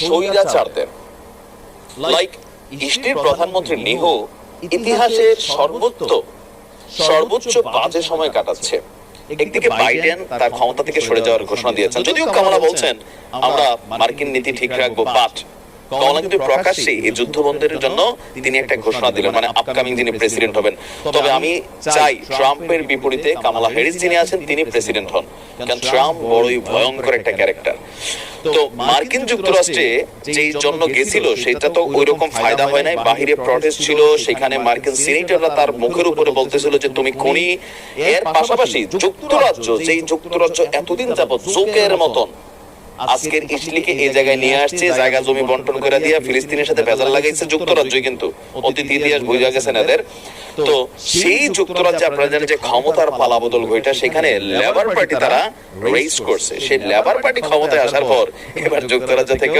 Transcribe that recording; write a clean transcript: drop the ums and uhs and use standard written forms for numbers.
স্বৈরাচারদের, like ইসরায়েলের প্রধানমন্ত্রী নেহু ইতিহাসের সর্বোচ্চ বাজে সময় কাটাচ্ছে। একদিকে বাইডেন তার ক্ষমতা থেকে সরে যাওয়ার ঘোষণা দিয়েছেন, যদিও কামালা বলছেন আমরা মার্কিন নীতি ঠিক রাখবো, বাট কামালা কিন্তু প্রকাশ্যে এই যুদ্ধ বন্ধের জন্য তিনি একটা ঘোষণা দিলেন, মানে আপকামিং যিনি প্রেসিডেন্ট হবেন। তবে আমি চাই ট্রাম্পের বিপরীতে কামালা হ্যারিস যিনি আছেন তিনি প্রেসিডেন্ট হন, কারণ ট্রাম্প বড়ই ভয়ঙ্কর একটা ক্যারেক্টার। তো মার্কিন যুক্তরাষ্ট্রে যেই জন্য গেছিল সেটা তো ওই রকম ফায়দা হয় নাই, বাহিরে প্রটেস্ট ছিল, সেখানে মার্কিন সিনেটররা তার মুখের উপরে বলতেছিল যে তুমি খুনি। এর পাশাপাশি যুক্তরাজ্য এতদিন যাবত জোকের মতন আজকের ইসরায়েলকে এই জায়গায় নিয়ে আসছে, জায়গা জমি বন্টন করে দিয়ে ফিলিস্তিনের সাথে ভেজাল লাগাইছে যুক্তরাজ্যই, কিন্তু অতীত ইতিহাস বুঝা গেছেন এদের। তো সেই যুক্তরাজ্যে আপনারা জানেন যে ক্ষমতার পালাবদল ঘটা, সেখানে লেবার পার্টি তারা রেইজ করছে, সেই লেবার পার্টি ক্ষমতায় আসার পর এবার যুক্তরাজ্য থেকে